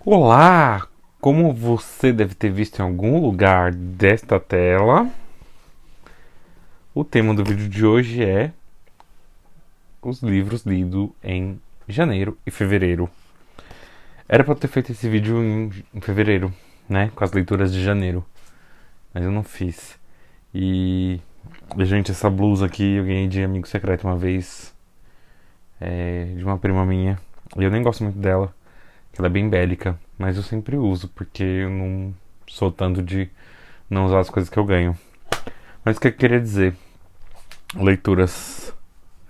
Olá! Como você deve ter visto em algum lugar desta tela, o tema do vídeo de hoje é os livros lidos em janeiro e fevereiro. Era pra eu ter feito esse vídeo em fevereiro, né? Com as leituras de janeiro, mas eu não fiz. E, gente, essa blusa aqui eu ganhei de amigo secreto uma vez, de uma prima minha. E eu nem gosto muito dela, que ela é bem bélica, mas eu sempre uso, porque eu não sou tanto de não usar as coisas que eu ganho. Mas o que eu queria dizer? Leituras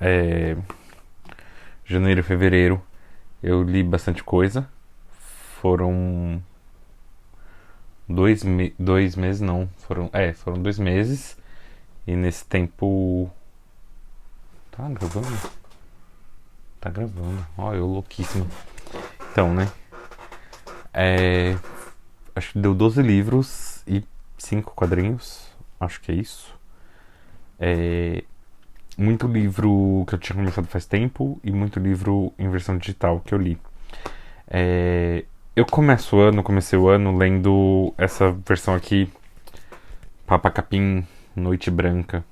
é, janeiro e fevereiro. Eu li bastante coisa. Foram dois meses, não. Foram 2 meses. E nesse tempo. Tá gravando? Tá gravando. Ó, eu louquíssimo. Então, né? É, acho que deu 12 livros e 5 quadrinhos. Acho que é isso. É, muito livro que eu tinha começado faz tempo e muito livro em versão digital que eu li. É, eu comecei o ano lendo essa versão aqui, Papa Capim Noite Branca,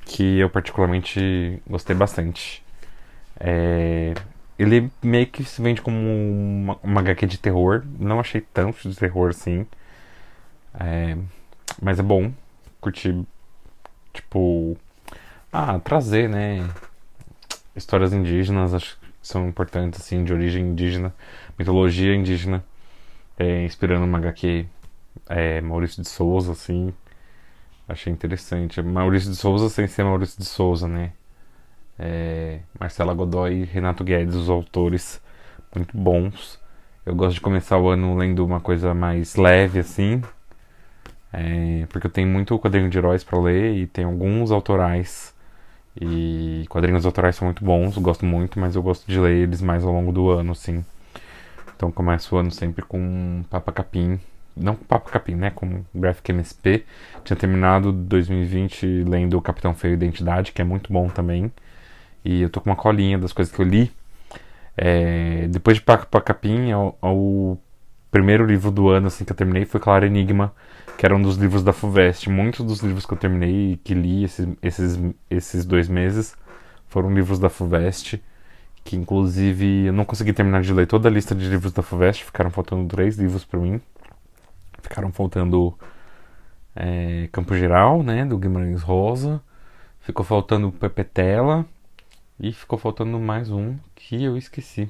que eu particularmente gostei bastante. É, ele meio que se vende como uma HQ de terror, não achei tanto de terror assim, é, mas é bom, curti, tipo, trazer, né, histórias indígenas, acho que são importantes, assim, de origem indígena, mitologia indígena, inspirando uma HQ Maurício de Souza, assim, achei interessante. Maurício de Souza sem ser Maurício de Souza, né? Marcela Godoy e Renato Guedes, os autores, muito bons. Eu gosto de começar o ano lendo uma coisa mais leve, assim, porque eu tenho muito quadrinho de heróis para ler e tem alguns autorais. E quadrinhos autorais são muito bons, gosto muito, mas eu gosto de ler eles mais ao longo do ano, assim. Então começo o ano sempre com Papa Capim. Não com Papa Capim, né? Com Graphic MSP. Tinha terminado 2020 lendo o Capitão Feio Identidade, que é muito bom também. E eu tô com uma colinha das coisas que eu li. Depois de Papa Capim, o primeiro livro do ano assim, que eu terminei foi Claro Enigma, que era um dos livros da FUVEST. Muitos dos livros que eu terminei e que li esses 2 meses foram livros da FUVEST, que inclusive eu não consegui terminar de ler toda a lista de livros da FUVEST, ficaram faltando 3 livros para mim. Ficaram faltando Campo Geral, né, do Guimarães Rosa, ficou faltando Pepe Tela e ficou faltando mais um que eu esqueci.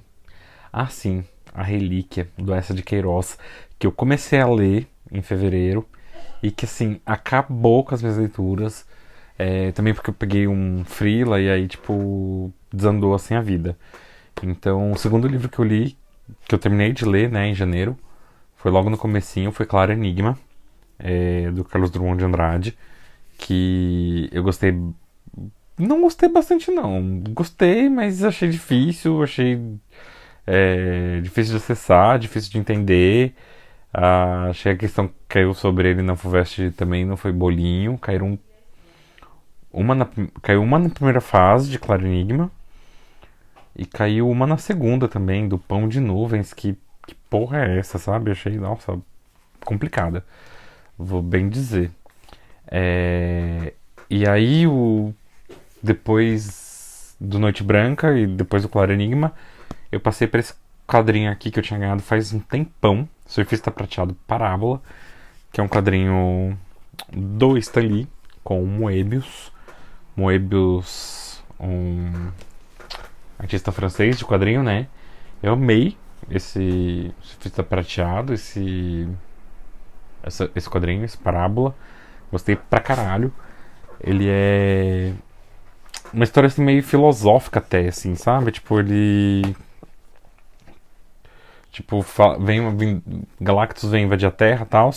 Ah, sim, A Relíquia, do Essa de Queiroz, que eu comecei a ler em fevereiro e que, assim, acabou com as minhas leituras. Também porque eu peguei um freela e aí, tipo, desandou, assim, a vida. Então, o segundo livro que eu li, que eu terminei de ler, né, em janeiro, foi logo no comecinho, foi Claro Enigma, do Carlos Drummond de Andrade, que eu gostei. Não gostei bastante, não. Gostei, mas achei difícil, achei difícil de acessar, difícil de entender. Achei a questão que caiu sobre ele na FUVEST também não foi bolinho. Caiu uma na primeira fase de Claro Enigma e caiu uma na segunda também, do Pão de Nuvens. Que porra é essa, sabe? Achei, nossa, complicada. Vou bem dizer. E aí, depois do Noite Branca e depois do Claro Enigma, eu passei por esse quadrinho aqui que eu tinha ganhado faz um tempão, Surfista Prateado Parábola, que é um quadrinho do Stan Lee com o Moebius. Moebius, um artista francês de quadrinho, né? Eu amei esse Surfista Prateado, esse quadrinho, esse Parábola. Gostei pra caralho. Ele é uma história assim meio filosófica até, assim, sabe? Tipo, ele tipo, Galactus vem invadir a Terra e tal.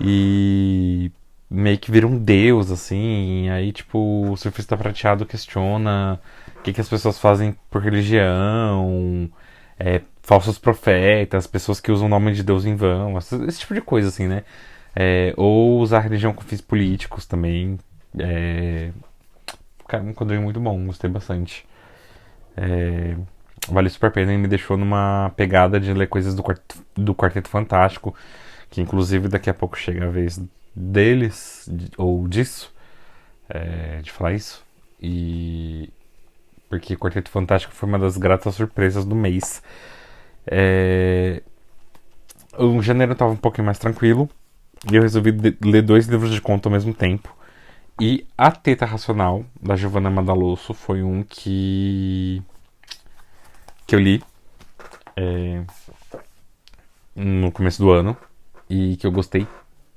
E meio que vira um deus, assim. E aí, tipo, o surfista prateado questiona o que as pessoas fazem por religião, falsos profetas, pessoas que usam o nome de Deus em vão, esse tipo de coisa, assim, né? Ou usar a religião com fins políticos também. Cara, um quadrinho muito bom, gostei bastante. vale super a pena e me deixou numa pegada de ler coisas do Quarteto Fantástico, que inclusive daqui a pouco chega a vez deles, ou disso, de falar isso. E porque Quarteto Fantástico foi uma das gratas surpresas do mês. É, o janeiro estava um pouquinho mais tranquilo e eu resolvi ler dois livros de conto ao mesmo tempo. E A Teta Racional, da Giovanna Madalosso, foi um que eu li no começo do ano e que eu gostei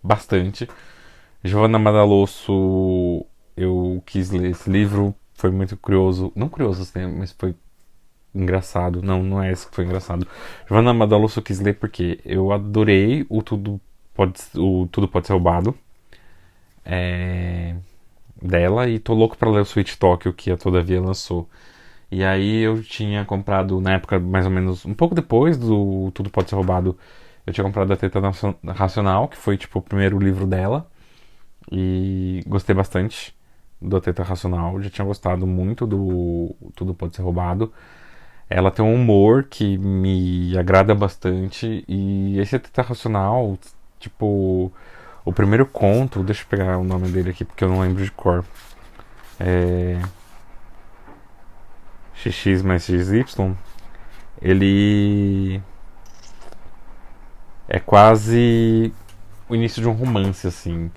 bastante. Giovanna Madalosso, eu quis ler esse livro, foi muito curioso. Não curioso, assim, mas foi engraçado. Não, não é esse que foi engraçado. Giovanna Madalosso eu quis ler porque eu adorei o Tudo Pode Ser Roubado dela e tô louco pra ler o Sweet Tokyo que a Todavia lançou. E aí eu tinha comprado, na época, mais ou menos, um pouco depois do Tudo Pode Ser Roubado, eu tinha comprado a Teta Racional, que foi tipo o primeiro livro dela. E gostei bastante do Teta Racional. Já tinha gostado muito do Tudo Pode Ser Roubado. Ela tem um humor que me agrada bastante. E esse Teta Racional, tipo, o primeiro conto, deixa eu pegar o nome dele aqui porque eu não lembro de cor. É. XX mais XY. Ele é quase o início de um romance, assim.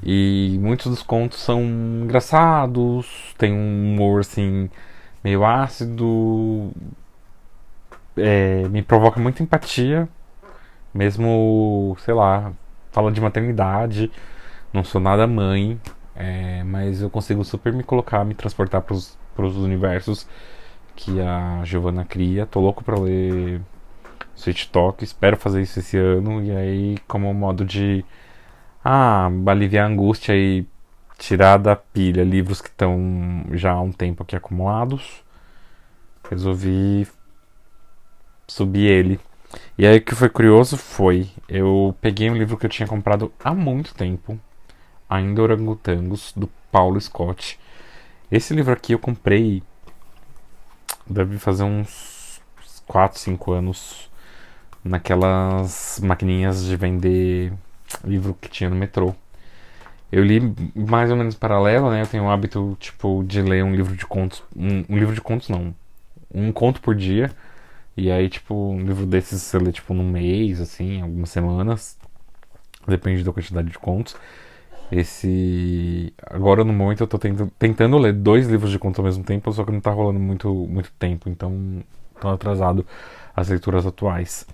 E muitos dos contos são engraçados, tem um humor assim meio ácido, me provoca muita empatia, mesmo, sei lá, fala de maternidade, não sou nada mãe, mas eu consigo super me colocar, me transportar pros universos que a Giovanna cria. Tô louco pra ler Sweet Talk, espero fazer isso esse ano, e aí como modo de aliviar a angústia e tirar da pilha livros que estão já há um tempo aqui acumulados. Resolvi subir ele. E aí o que foi curioso foi, eu peguei um livro que eu tinha comprado há muito tempo, Ainda Orangotangos, do Paulo Scott. Esse livro aqui eu comprei, deve fazer uns 4, 5 anos, naquelas maquininhas de vender livro que tinha no metrô. Eu li mais ou menos paralelo, né? Eu tenho o hábito, tipo, de ler um livro de contos. Um livro de contos não. Um conto por dia. E aí, tipo, um livro desses você lê, tipo, num mês, assim, algumas semanas. Depende da quantidade de contos. Agora, no momento, eu tô tentando ler dois livros de contos ao mesmo tempo, só que não tá rolando muito tempo. Então, tô atrasado as leituras atuais.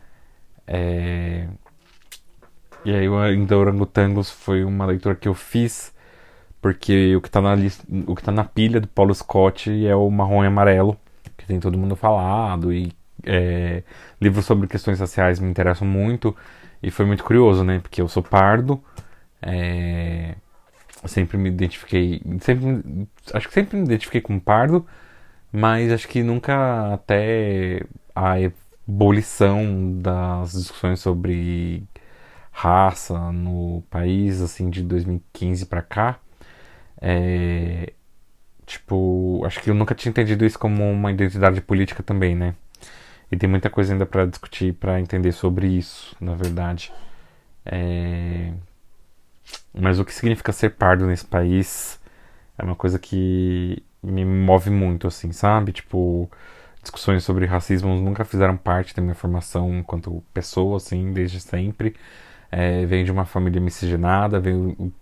E aí, ainda Orangotangos foi uma leitura que eu fiz porque o que tá na pilha do Paulo Scott é o Marrom e Amarelo, que tem todo mundo falado, e livros sobre questões raciais me interessam muito, e foi muito curioso, né? Porque eu sou pardo, sempre me identifiquei, acho que sempre me identifiquei como pardo, mas acho que nunca até a ebulição das discussões sobre raça no país, assim, de 2015 pra cá. Tipo, acho que eu nunca tinha entendido isso como uma identidade política também, né? E tem muita coisa ainda pra discutir, pra entender sobre isso, na verdade. Mas o que significa ser pardo nesse país é uma coisa que me move muito, assim, sabe? Tipo, discussões sobre racismo nunca fizeram parte da minha formação enquanto pessoa, assim, desde sempre. Venho de uma família miscigenada,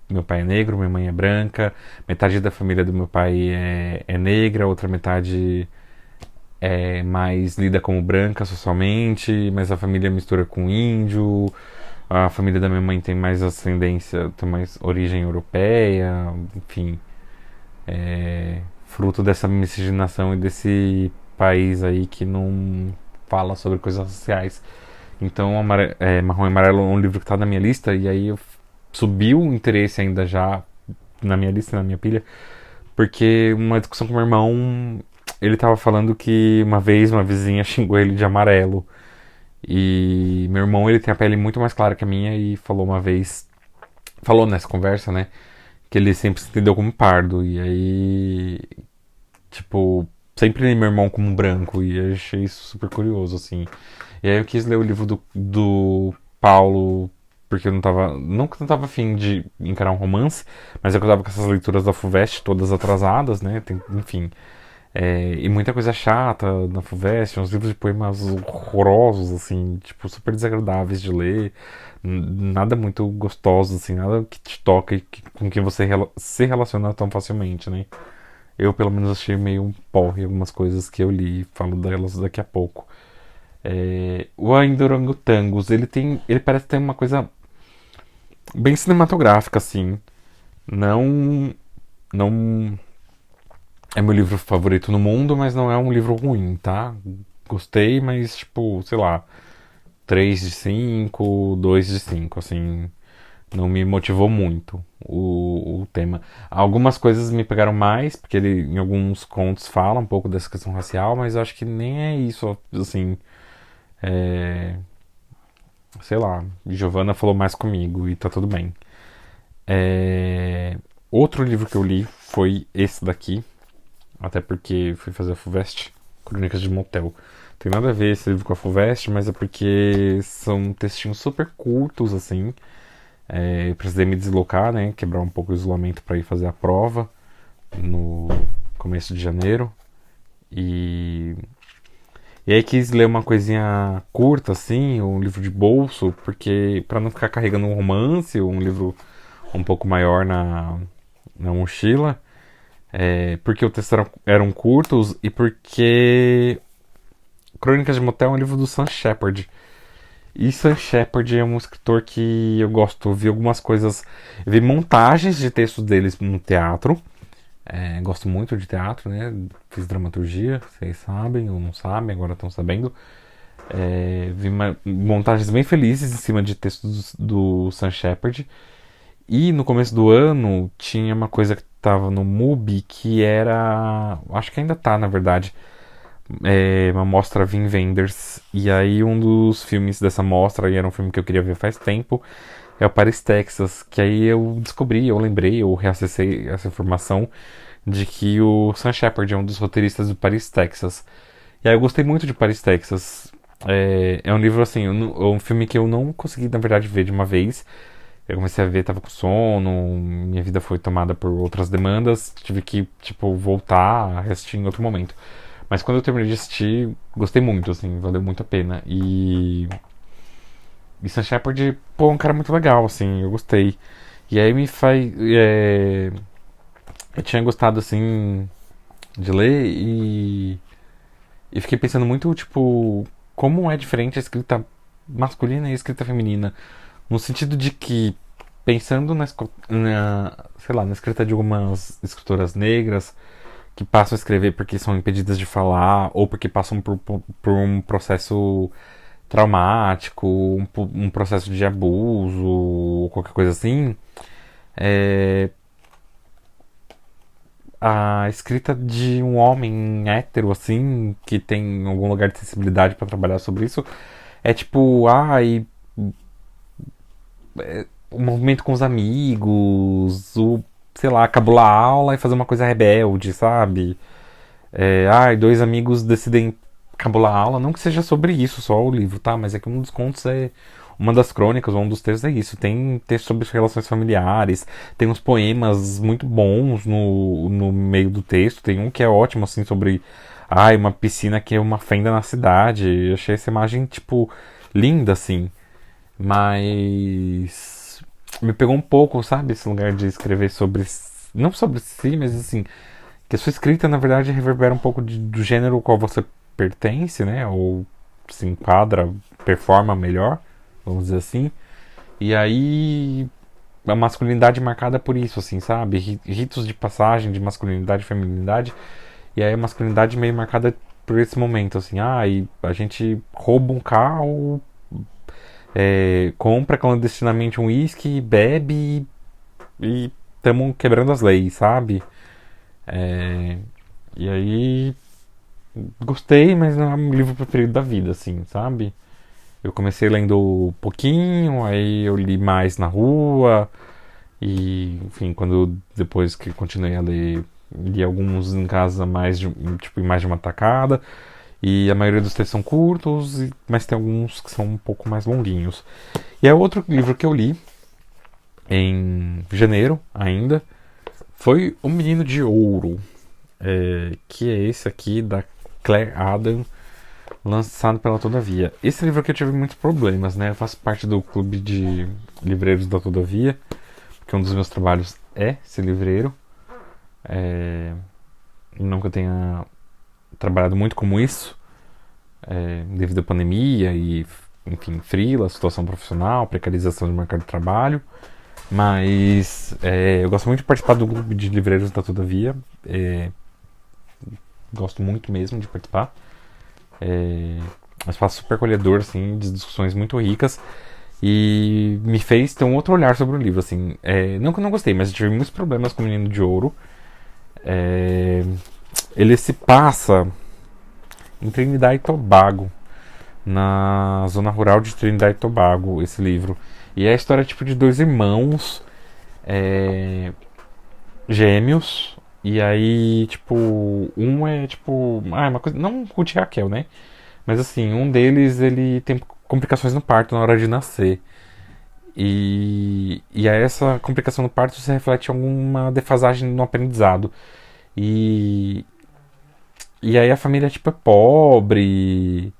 meu pai é negro, minha mãe é branca, metade da família do meu pai é negra, outra metade mais lida como branca socialmente, mas a família mistura com índio, a família da minha mãe tem mais ascendência, tem mais origem europeia, enfim, fruto dessa miscigenação e desse país aí que não fala sobre coisas sociais. Então, Marrom e Amarelo é um livro que está na minha lista, e aí subiu o interesse ainda já na minha lista, na minha pilha, porque uma discussão com meu irmão, ele estava falando que uma vez uma vizinha xingou ele de amarelo. E meu irmão, ele tem a pele muito mais clara que a minha, e falou nessa conversa, né, que ele sempre se entendeu como pardo. E aí, tipo, sempre li meu irmão como branco e eu achei isso super curioso, assim. E aí eu quis ler o livro do Paulo, porque eu não tava. Não que eu não tava afim de encarar um romance, mas é que eu tava com essas leituras da FUVEST todas atrasadas, né? Enfim. E muita coisa chata na FUVEST, uns livros de poemas horrorosos, assim, tipo, super desagradáveis de ler. Nada muito gostoso, assim, nada que te toca e com que você se relaciona tão facilmente, né? Eu, pelo menos, achei meio um porre algumas coisas que eu li, falo delas daqui a pouco. O Ainda Orangotangos, ele parece ter uma coisa bem cinematográfica, assim. Não, não é meu livro favorito no mundo, mas não é um livro ruim, tá? Gostei, mas tipo, sei lá, 3 de 5, 2 de 5, assim, não me motivou muito o tema. Algumas coisas me pegaram mais, porque ele em alguns contos fala um pouco dessa questão racial, mas eu acho que nem é isso, assim, é, sei lá, Giovanna falou mais comigo e tá tudo bem. É, outro livro que eu li foi esse daqui, até porque fui fazer a FUVEST, Crônicas de Motel. Tem nada a ver esse livro com a FUVEST, mas é porque são textinhos super curtos, assim. Eu precisei me deslocar, né? Quebrar um pouco o isolamento para ir fazer a prova no começo de janeiro. E, e aí quis ler uma coisinha curta, assim, um livro de bolso, porque para não ficar carregando um romance, um livro um pouco maior na mochila. Porque os textos eram curtos e porque Crônicas de Motel é um livro do Sam Shepard. E Sam Shepard é um escritor que eu gosto. Eu vi algumas coisas. Eu vi montagens de textos deles no teatro. Gosto muito de teatro, né? Fiz dramaturgia, vocês sabem ou não sabem, agora estão sabendo. Vi montagens bem felizes em cima de textos do Sam Shepard. E no começo do ano tinha uma coisa que tava no MUBI que era. Acho que ainda tá, na verdade. Uma mostra Wim Wenders. E aí um dos filmes dessa mostra, e era um filme que eu queria ver faz tempo, é o Paris, Texas. Que aí eu descobri, eu lembrei, eu reacessei essa informação de que o Sam Shepard é um dos roteiristas do Paris, Texas. E aí eu gostei muito de Paris, Texas. É um livro assim, um filme que eu não consegui, na verdade, ver de uma vez. Eu comecei a ver, tava com sono, minha vida foi tomada por outras demandas, tive que, tipo, voltar a assistir em outro momento. Mas quando eu terminei de assistir, gostei muito, assim, valeu muito a pena. E Sam Shepard, pô, é um cara muito legal, assim, eu gostei. E aí me faz. Eu tinha gostado, assim, de ler e fiquei pensando muito, tipo, como é diferente a escrita masculina e a escrita feminina. No sentido de que, pensando sei lá, na escrita de algumas escritoras negras que passam a escrever porque são impedidas de falar ou porque passam por um processo traumático, um processo de abuso ou qualquer coisa assim, é, a escrita de um homem hétero, assim, que tem algum lugar de sensibilidade para trabalhar sobre isso, é tipo, o movimento com os amigos, sei lá, cabular a aula e fazer uma coisa rebelde, sabe? Dois amigos decidem cabular a aula, não que seja sobre isso só o livro, tá? Mas é que um dos contos é. Uma das crônicas, ou um dos textos é isso. Tem texto sobre relações familiares, tem uns poemas muito bons no meio do texto. Tem um que é ótimo, assim, sobre. Uma piscina que é uma fenda na cidade. Eu achei essa imagem, tipo, linda, assim. Mas me pegou um pouco, sabe, esse lugar de escrever sobre, não sobre si, mas assim, que a sua escrita na verdade reverbera um pouco do gênero ao qual você pertence, né, ou se enquadra, performa melhor, vamos dizer assim. E aí a masculinidade marcada por isso, assim, sabe, ritos de passagem de masculinidade e feminilidade, e aí a masculinidade meio marcada por esse momento, assim, e a gente rouba um carro, compra clandestinamente um uísque, bebe e estamos quebrando as leis, sabe? E aí gostei, mas não é o meu livro preferido da vida, assim, sabe? Eu comecei lendo pouquinho, aí eu li mais na rua e, enfim, quando depois que continuei a ler li alguns em casa tipo, em mais de uma tacada. E a maioria dos textos são curtos, mas tem alguns que são um pouco mais longuinhos. E é outro livro que eu li em janeiro ainda. Foi O Menino de Ouro, que é esse aqui da Claire Adam, lançado pela Todavia. Esse livro aqui eu tive muitos problemas, né? Eu faço parte do clube de livreiros da Todavia, porque um dos meus trabalhos é ser livreiro. Não que eu tenha trabalhado muito como isso, devido à pandemia e, enfim, freela, situação profissional, precarização do mercado de trabalho. Mas eu gosto muito de participar do clube de livreiros da Todavia. Gosto muito mesmo de participar. Um espaço super acolhedor, assim, de discussões muito ricas. E me fez ter um outro olhar sobre o livro, assim. Não que eu não gostei, mas eu tive muitos problemas com o Menino de Ouro. Ele se passa em Trinidad e Tobago, na zona rural de Trinidad e Tobago, esse livro. E é a história tipo de dois irmãos gêmeos. E aí, tipo, um é tipo. É uma coisa. Não Ruth e Raquel, né? Mas assim, um deles ele tem complicações no parto na hora de nascer. E aí essa complicação no parto se reflete em alguma defasagem no aprendizado. E, e aí a família tipo é pobre.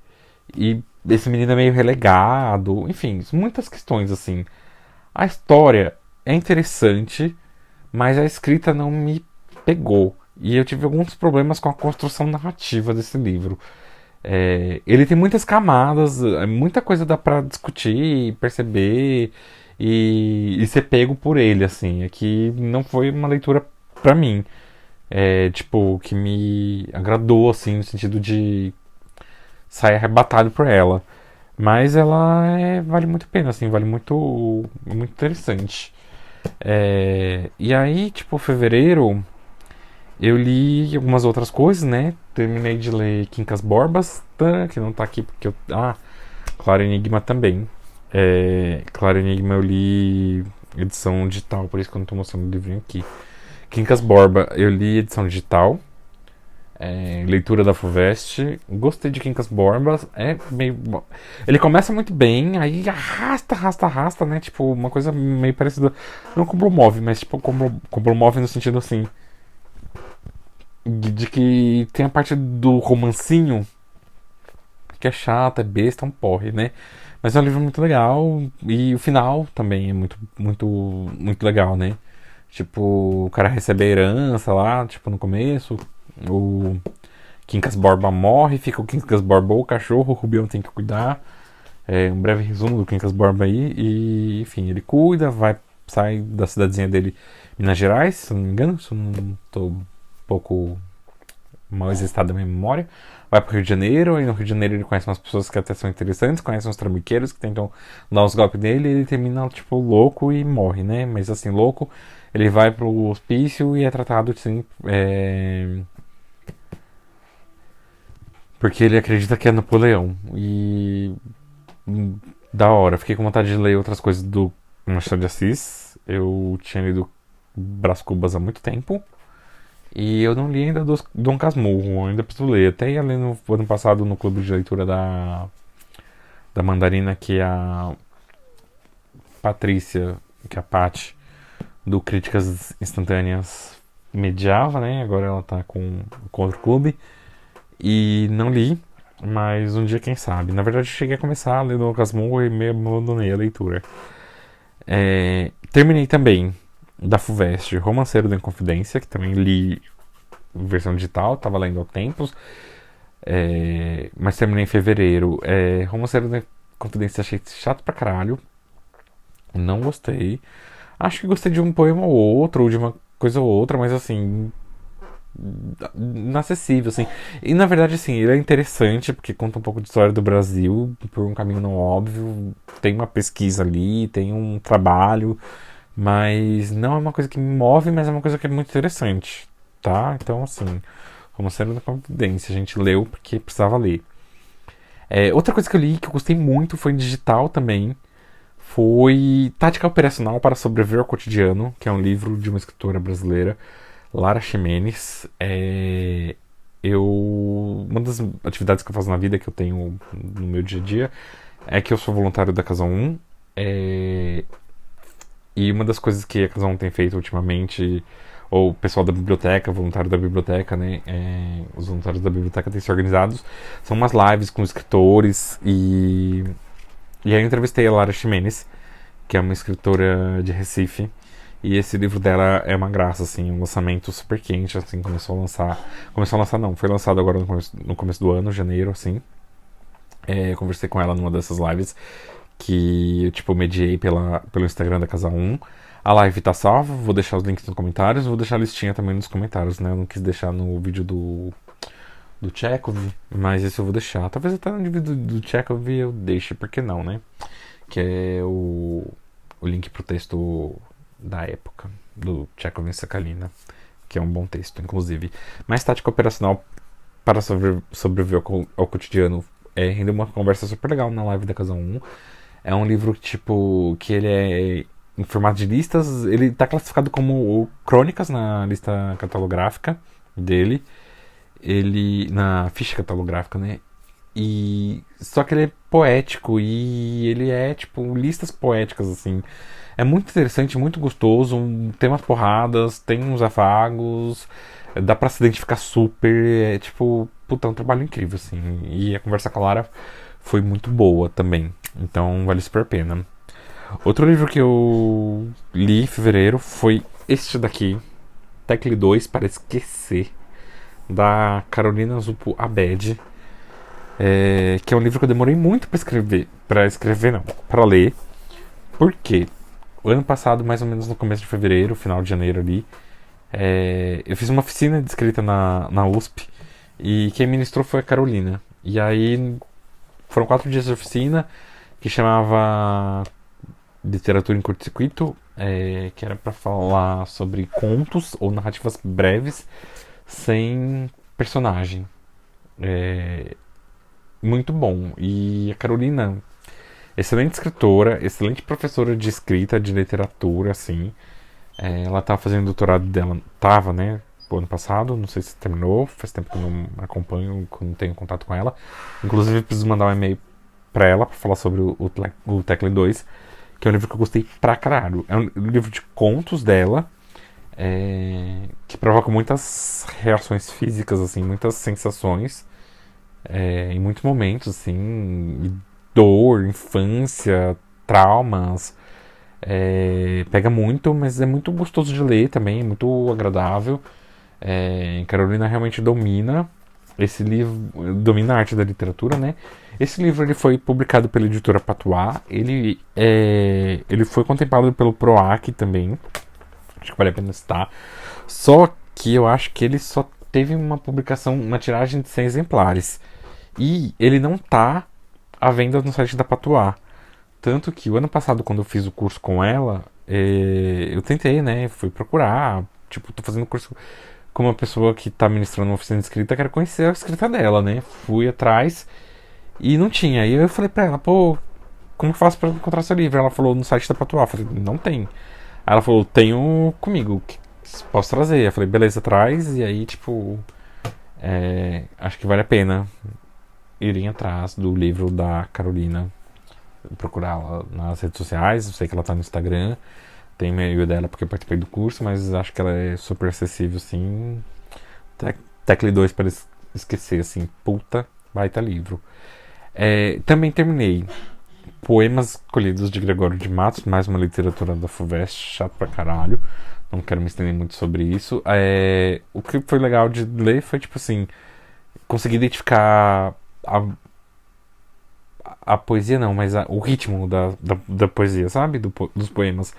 E esse menino é meio relegado. Enfim, muitas questões assim. A história é interessante, mas a escrita não me pegou. E eu tive alguns problemas com a construção narrativa desse livro. Ele tem muitas camadas, muita coisa dá pra discutir, perceber e ser pego por ele, assim. É que não foi uma leitura pra mim. Tipo, que me agradou, assim, no sentido de sair arrebatado por ela. Mas ela vale muito a pena, assim, vale muito, muito interessante. E aí, tipo, fevereiro, eu li algumas outras coisas, né? Terminei de ler Quincas Borbas, que não tá aqui porque eu. Ah, Claro Enigma também. Claro Enigma eu li edição digital, por isso que eu não tô mostrando o livrinho aqui. Quincas Borba eu li edição digital. Leitura da FUVEST. Gostei de Quincas Borbas. É meio. Ele começa muito bem, aí arrasta, né? Tipo, uma coisa meio parecida. Não com Blumove, mas tipo com Blumove no sentido assim. De que tem a parte do romancinho que é chata, é besta, é um porre, né? Mas é um livro muito legal e o final também é muito, muito, muito legal, né? Tipo, o cara recebe a herança lá, tipo, no começo, o Quincas Borba morre, fica o Quincas Borba ou o cachorro, o Rubião tem que cuidar. Um breve resumo do Quincas Borba aí, e enfim, ele cuida, sai da cidadezinha dele, Minas Gerais, se eu não me engano, se eu não tô um pouco mal exercitado da minha memória, vai pro Rio de Janeiro, e no Rio de Janeiro ele conhece umas pessoas que até são interessantes, conhece uns trambiqueiros que tentam dar uns golpes nele, e ele termina, tipo, louco e morre, né? Mas assim, louco, ele vai pro hospício e é tratado assim, porque ele acredita que é Napoleão. E da hora, fiquei com vontade de ler outras coisas do Machado de Assis. Eu tinha lido Brás Cubas há muito tempo. E eu não li ainda Dom Casmurro, ainda preciso ler. Até ia ler no ano passado no clube de leitura da Mandarina, que a Patrícia, que a Paty, do Críticas Instantâneas, mediava, né? Agora ela tá com outro clube. E não li, mas um dia quem sabe. Na verdade eu cheguei a começar a ler Dom Casmurro e meio abandonei a leitura. Terminei também da FUVEST, Romanceiro da Inconfidência, que também li versão digital, tava lendo há tempos, mas terminei em fevereiro. Romanceiro da Inconfidência achei chato pra caralho, não gostei. Acho que gostei de um poema ou outro, ou de uma coisa ou outra, mas assim, inacessível, assim. E na verdade, assim, ele é interessante porque conta um pouco de história do Brasil por um caminho não óbvio. Tem uma pesquisa ali, tem um trabalho, mas não é uma coisa que me move, mas é uma coisa que é muito interessante, tá? Então, assim, Romanceiro da Confidência, a gente leu porque precisava ler. Outra coisa que eu li que eu gostei muito foi em digital também. Foi Tática Operacional para Sobreviver ao Cotidiano, que é um livro de uma escritora brasileira, Lara Ximenes. Uma das atividades que eu faço na vida, que eu tenho no meu dia a dia, é que eu sou voluntário da Casa 1. é, e uma das coisas que a Casa 1 tem feito ultimamente, ou o pessoal da biblioteca, voluntário da biblioteca, né? Os voluntários da biblioteca têm se organizados, são umas lives com escritores. E aí eu entrevistei a Lara Ximenes, que é uma escritora de Recife. E esse livro dela é uma graça, assim, um lançamento super quente, assim, começou a lançar. Começou a lançar não, foi lançado agora no começo do ano, janeiro, assim. Eu conversei com ela numa dessas lives que eu, tipo, mediei pelo Instagram da Casa 1. A live tá salva, vou deixar os links nos comentários, vou deixar a listinha também nos comentários, né? Eu não quis deixar no vídeo do Chekhov, mas esse eu vou deixar. Talvez até no vídeo do Chekhov eu deixe, por que não, né? Que é o link pro texto da época, do Chekhov em Sakhalina, que é um bom texto, inclusive. Mais tática operacional para sobreviver ao cotidiano. Rendeu uma conversa super legal na live da Casa 1. É um livro tipo que ele é em formato de listas. Ele está classificado como crônicas na lista catalográfica dele. Ele na ficha catalográfica, né? E só que ele é poético e ele é tipo listas poéticas assim. É muito interessante, muito gostoso, tem umas porradas, tem uns afagos, dá pra se identificar super, tipo, puta, é um trabalho incrível assim. E a conversa com a Lara foi muito boa também. Então vale super a pena. Outro livro que eu li em fevereiro foi este daqui, Tecle 2 para Esquecer, da Carolina Zupo Abed. Que é um livro que eu demorei muito pra escrever. Pra escrever não, pra ler. Por quê? O ano passado, mais ou menos no começo de fevereiro, final de janeiro ali, eu fiz uma oficina de escrita na USP. E quem ministrou foi a Carolina. E aí foram 4 dias de oficina que chamava Literatura em Curto-Circuito, que era pra falar sobre contos ou narrativas breves sem personagem. Muito bom. E a Carolina, excelente escritora, excelente professora de escrita, de literatura, assim. Ela tava fazendo o doutorado dela, tava, né? O ano passado, não sei se terminou, faz tempo que eu não acompanho, que eu não tenho contato com ela. Inclusive, preciso mandar um e-mail pra ela pra falar sobre o Tecle 2, que é um livro que eu gostei pra caralho. É um livro de contos dela, que provoca muitas reações físicas, assim, muitas sensações, em muitos momentos, assim, dor, infância, traumas. Pega muito, mas é muito gostoso de ler também, é muito agradável. Carolina realmente domina esse livro, domina a arte da literatura, né? Esse livro ele foi publicado pela editora Patois. Ele foi contemplado pelo PROAC também. Acho que vale a pena citar. Só que eu acho que ele só teve uma publicação, uma tiragem de 100 exemplares. E ele não tá à venda no site da Patois. Tanto que o ano passado, quando eu fiz o curso com ela, eu tentei, né? Fui procurar. Tipo, tô fazendo curso com uma pessoa que tá ministrando uma oficina de escrita, quero conhecer a escrita dela, né? Fui atrás e não tinha. E eu falei pra ela, pô, como eu faço pra encontrar seu livro? Ela falou no site da Patois. Eu falei, não tem. Aí ela falou, tenho comigo, posso trazer. Eu falei, beleza, traz. E aí, tipo, acho que vale a pena irem atrás do livro da Carolina. Procurar ela nas redes sociais. Eu sei que ela tá no Instagram. Tem e-mail dela porque eu participei do curso, mas acho que ela é super acessível, assim. Tecle 2 para esquecer, assim. Puta, baita livro. Também terminei Poemas Colhidos de Gregório de Matos, mais uma literatura da FUVEST, chato pra caralho. Não quero me estender muito sobre isso. O que foi legal de ler foi, tipo assim, conseguir identificar a poesia, não, mas o ritmo da poesia, sabe? Dos poemas.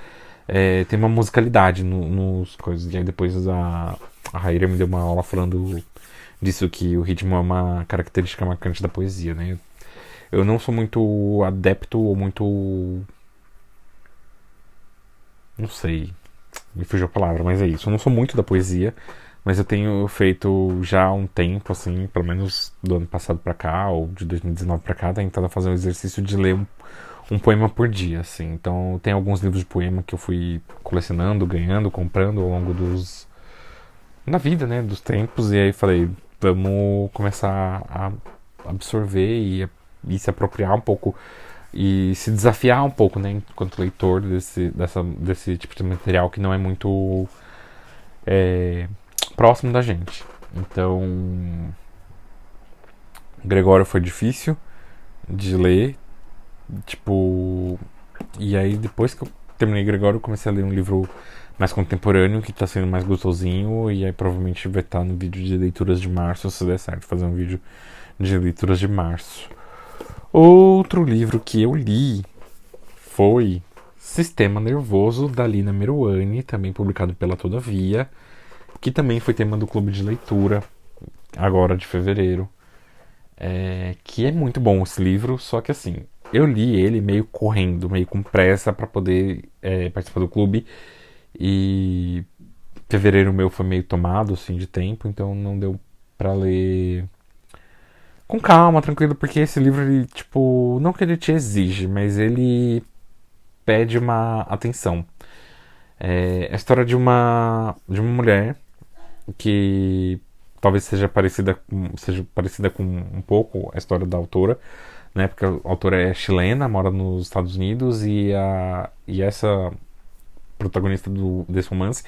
Tem uma musicalidade nos coisas. E aí depois a Raíra me deu uma aula falando disso, que o ritmo é uma característica marcante da poesia, né? Eu não sou muito adepto ou muito... Não sei, me fugiu a palavra, mas é isso. Eu não sou muito da poesia, mas eu tenho feito já há um tempo, assim, pelo menos do ano passado pra cá, ou de 2019 pra cá, tentando fazer um exercício de ler um poema por dia, assim. Então tem alguns livros de poema que eu fui colecionando, ganhando, comprando ao longo na vida, né, dos tempos, e aí falei, vamos começar a absorver e se apropriar um pouco e se desafiar um pouco, né, enquanto leitor desse tipo de material que não é muito é, próximo da gente. Então, Gregório foi difícil de ler, tipo, e aí depois que eu terminei Gregório, eu comecei a ler um livro mais contemporâneo, que tá sendo mais gostosinho, e aí provavelmente vai estar no vídeo de leituras de março, se der certo, fazer um vídeo de leituras de março. Outro livro que eu li foi Sistema Nervoso, da Lina Meruane, também publicado pela Todavia, que também foi tema do clube de leitura, agora de fevereiro. Que é muito bom esse livro, só que assim, eu li ele meio correndo, meio com pressa para poder participar do clube, e fevereiro meu foi meio tomado assim de tempo, então não deu para ler com calma, tranquilo, porque esse livro ele, tipo, não que ele te exige, mas ele pede uma atenção. É a história de uma mulher que talvez seja parecida com um pouco a história da autora, né? Porque a autora é chilena, mora nos Estados Unidos, e essa protagonista desse romance,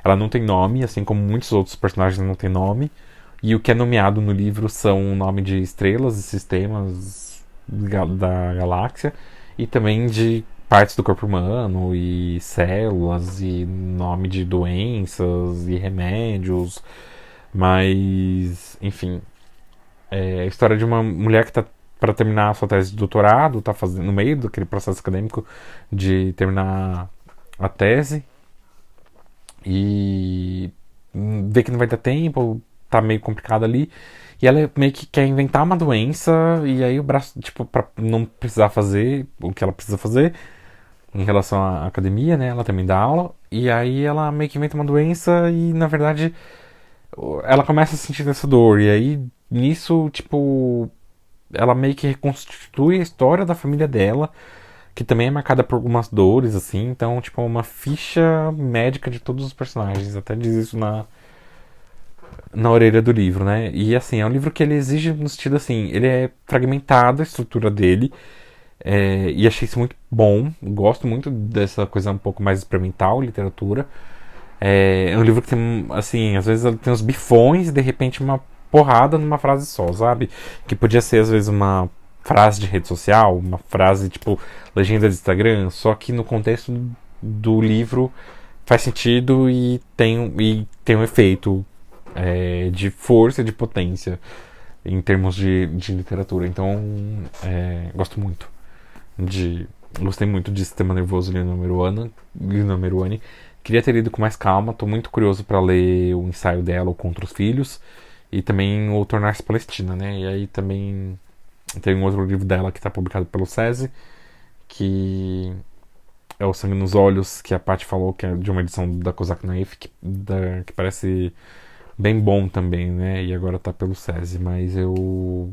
ela não tem nome, assim como muitos outros personagens não têm nome. E o que é nomeado no livro são o nome de estrelas e sistemas da galáxia, e também de partes do corpo humano e células e nome de doenças e remédios. Mas, enfim, é a história de uma mulher que está para terminar a sua tese de doutorado, está fazendo no meio daquele processo acadêmico de terminar a tese, e vê que não vai ter tempo, tá meio complicado ali. E ela meio que quer inventar uma doença, e aí o braço, tipo, pra não precisar fazer o que ela precisa fazer em relação à academia, né? Ela também dá aula, e aí ela meio que inventa uma doença e, na verdade, ela começa a sentir essa dor. E aí, nisso, tipo, ela meio que reconstitui a história da família dela, que também é marcada por algumas dores, assim. Então, tipo, uma ficha médica de todos os personagens. Até diz isso na orelha do livro, né? E assim, é um livro que ele exige no sentido assim, ele é fragmentado a estrutura dele, e achei isso muito bom. Gosto muito dessa coisa um pouco mais experimental, literatura. É um livro que tem, assim, às vezes ele tem uns bifões e de repente uma porrada numa frase só, sabe? Que podia ser às vezes uma frase de rede social, uma frase tipo legenda de Instagram, só que no contexto do livro faz sentido e tem um efeito de força, de potência em termos de literatura. Então, gosto muito de. Gostei muito de Sistema Nervoso Lina Meruane. Queria ter lido com mais calma. Tô muito curioso para ler o ensaio dela, o Contra os Filhos, e também o Tornar-se Palestina, né? E aí também tem um outro livro dela que está publicado pelo SESI, que é O Sangue nos Olhos, que a Paty falou que é de uma edição da Kozak Naif, que parece bem bom também, né? E agora tá pelo SESI, mas eu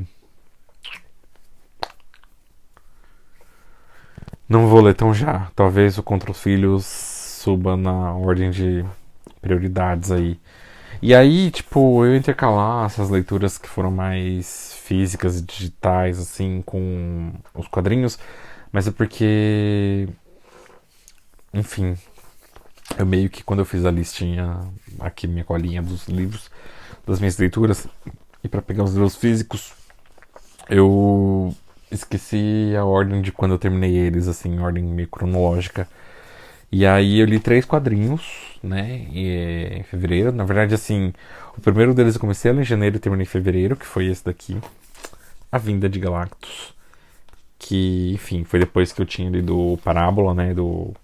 não vou ler tão já. Talvez o Contra os Filhos suba na ordem de prioridades aí. E aí, tipo, eu intercalar essas leituras que foram mais físicas e digitais, assim, com os quadrinhos, mas é porque, enfim, eu meio que quando eu fiz a listinha, aqui minha colinha dos livros, das minhas leituras, e para pegar os livros físicos, eu esqueci a ordem de quando eu terminei eles, assim, em ordem meio cronológica. E aí eu li 3 quadrinhos, né, em fevereiro. Na verdade, assim, o primeiro deles eu comecei a ler em janeiro e terminei em fevereiro, que foi esse daqui, A Vinda de Galactus. Que, enfim, foi depois que eu tinha lido o Parábola, né, do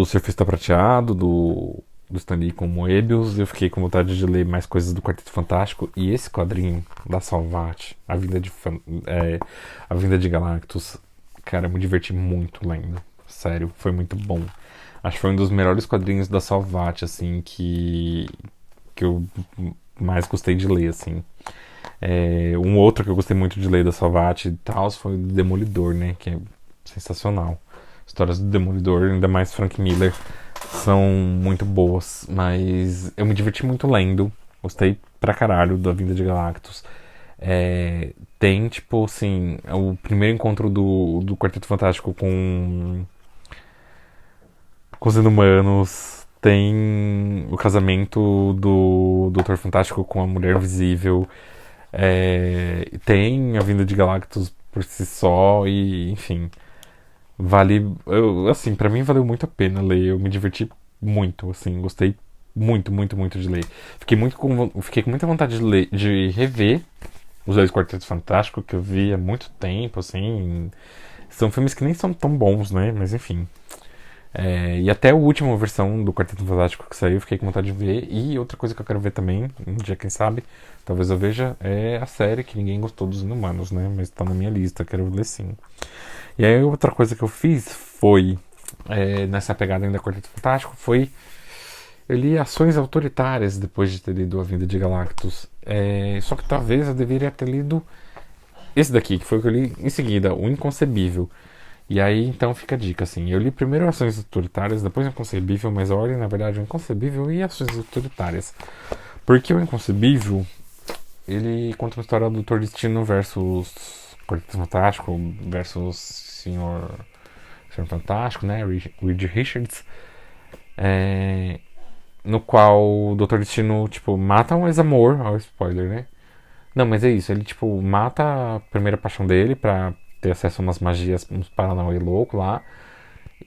Surfista Prateado, do Stan Lee com Moebius. Eu fiquei com vontade de ler mais coisas do Quarteto Fantástico. E esse quadrinho da Salvat, A Vinda de Galactus, cara, eu me diverti muito lendo. Sério, foi muito bom. Acho que foi um dos melhores quadrinhos da Salvat, assim, que eu mais gostei de ler, assim. Um outro que eu gostei muito de ler da Salvat e tal foi o Demolidor, né? Que é sensacional. Histórias do Demolidor, ainda mais Frank Miller, são muito boas, mas eu me diverti muito lendo. Gostei pra caralho da Vinda de Galactus. Tem, tipo, assim, o primeiro encontro do Quarteto Fantástico com os Inumanos. Tem o casamento do Doutor Fantástico com a Mulher Invisível. Tem a Vinda de Galactus por si só e, enfim, vale, assim, pra mim valeu muito a pena ler. Eu me diverti muito, assim, gostei muito, muito, muito de ler. Fiquei com muita vontade de ler, de rever os dois Quartetos Fantásticos que eu vi há muito tempo, assim. São filmes que nem são tão bons, né? Mas enfim. E até a última versão do Quarteto Fantástico que saiu, fiquei com vontade de ver. E outra coisa que eu quero ver também, um dia quem sabe, talvez eu veja, é a série que ninguém gostou dos Inumanos, né? Mas tá na minha lista, quero ler sim. E aí outra coisa que eu fiz foi, nessa pegada ainda Quarteto Fantástico, foi eu li Ações Autoritárias depois de ter lido A Vinda de Galactus. Só que talvez eu deveria ter lido esse daqui, que foi o que eu li em seguida, O Inconcebível. E aí, então, fica a dica, assim. Eu li primeiro Ações Autoritárias, depois O Inconcebível, mas a ordem, na verdade, O Inconcebível e Ações Autoritárias. Porque O Inconcebível, ele conta uma história do Dr. Destino versus Quarteto Fantástico versus Senhor Fantástico, né? Reed Richards. No qual o Dr. Destino, tipo, mata um ex-amor, ó, spoiler, né? Não, mas é isso, ele, tipo, mata a primeira paixão dele pra ter acesso a umas magias, uns paranauê louco lá.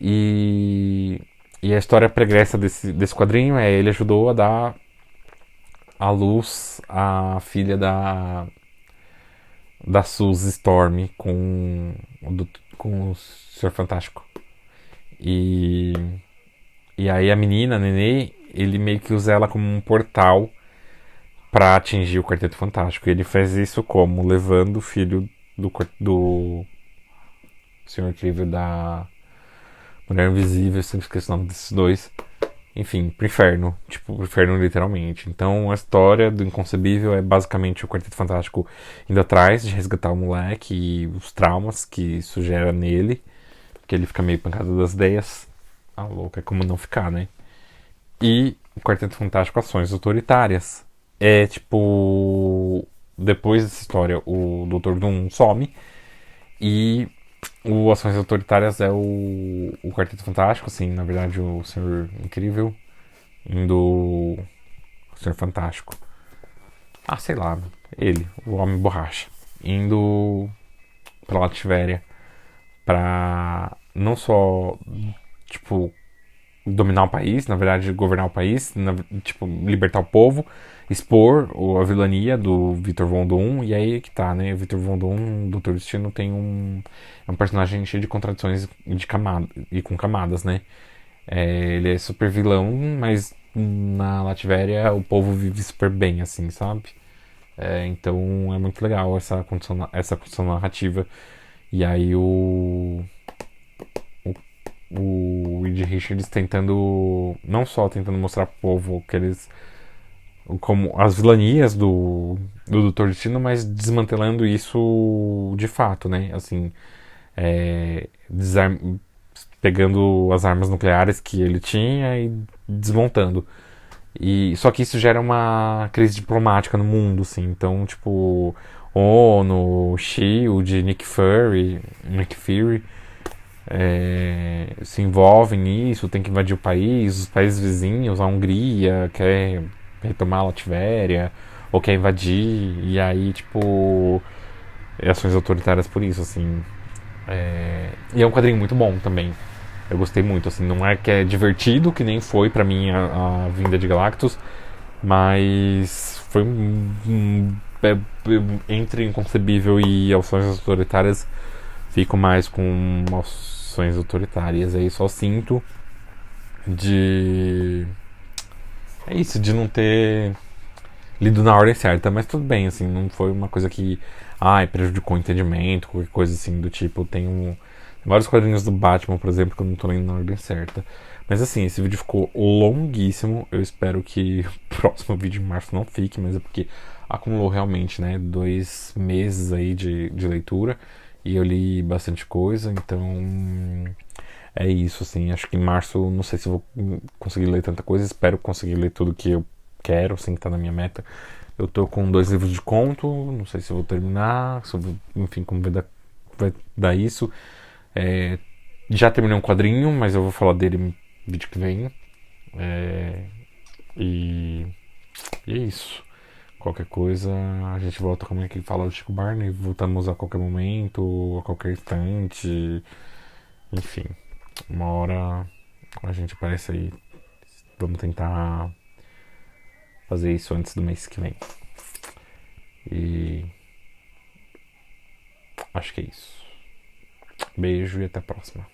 E, e a história pregressa desse quadrinho é ele ajudou a dar à luz a filha da Suzy Storm com o Senhor Fantástico. E, e aí a menina, a Nenê, ele meio que usa ela como um portal pra atingir o Quarteto Fantástico. E ele faz isso como? Levando o filho do Senhor Incrível da Mulher Invisível, sempre esqueço o nome desses dois. Enfim, pro inferno. Tipo, pro inferno literalmente. Então a história do Inconcebível é basicamente o Quarteto Fantástico indo atrás de resgatar o moleque e os traumas que isso gera nele. Porque ele fica meio pancado das ideias. Ah, louco, é como não ficar, né? E o Quarteto Fantástico Ações Autoritárias. Tipo. Depois dessa história, o Dr. Doom some. E o Ações Autoritárias é o Quarteto Fantástico, assim, na verdade, o Senhor Incrível indo. O Senhor Fantástico. Ah, sei lá. Ele, o Homem Borracha. Indo pra Lativéria. Pra não só, tipo, dominar o país, na verdade, governar o país, tipo, libertar o povo, expor a vilania do Victor Von Doom, e aí que tá, né? O Victor Von Doom, Doutor Destino, é um personagem cheio de contradições e com camadas, né? Ele é super vilão, mas na Lativéria o povo vive super bem, assim, sabe? Então é muito legal essa construção narrativa. E aí o Reed Richards tentando, não só tentando mostrar pro povo que eles, como as vilanias do Doutor Destino, mas desmantelando isso de fato, né? Assim, pegando as armas nucleares que ele tinha e desmontando. E só que isso gera uma crise diplomática no mundo, assim. Então, tipo, ONU, Shield, Nick Fury se envolvem nisso, tem que invadir o país, os países vizinhos, a Hungria quer retomar a Latvéria, ou quer invadir, e aí, tipo, ações autoritárias por isso, assim. E é um quadrinho muito bom também. Eu gostei muito, assim, não é que é divertido, que nem foi pra mim a Vinda de Galactus, mas foi entre Inconcebível e Ações Autoritárias, fico mais com ações autoritárias. Aí só sinto de. É isso, de não ter lido na ordem certa, mas tudo bem, assim, não foi uma coisa que prejudicou o entendimento, qualquer coisa assim do tipo. Tem vários quadrinhos do Batman, por exemplo, que eu não tô lendo na ordem certa. Mas assim, esse vídeo ficou longuíssimo. Eu espero que o próximo vídeo de março não fique, mas é porque acumulou realmente, né, 2 meses aí de leitura. E eu li bastante coisa, então é isso, assim. Acho que em março, não sei se eu vou conseguir ler tanta coisa. Espero conseguir ler tudo que eu quero, assim, que tá na minha meta. Eu tô com 2 livros de conto, não sei se eu vou terminar, enfim, como vai dar isso. É, já terminei um quadrinho, mas eu vou falar dele no vídeo que vem. É, e, e é isso. Qualquer coisa, a gente volta como é que fala do Chico Barney. Voltamos a qualquer momento, a qualquer instante. Enfim, uma hora a gente aparece aí. Vamos tentar fazer isso antes do mês que vem. E acho que é isso. Beijo e até a próxima.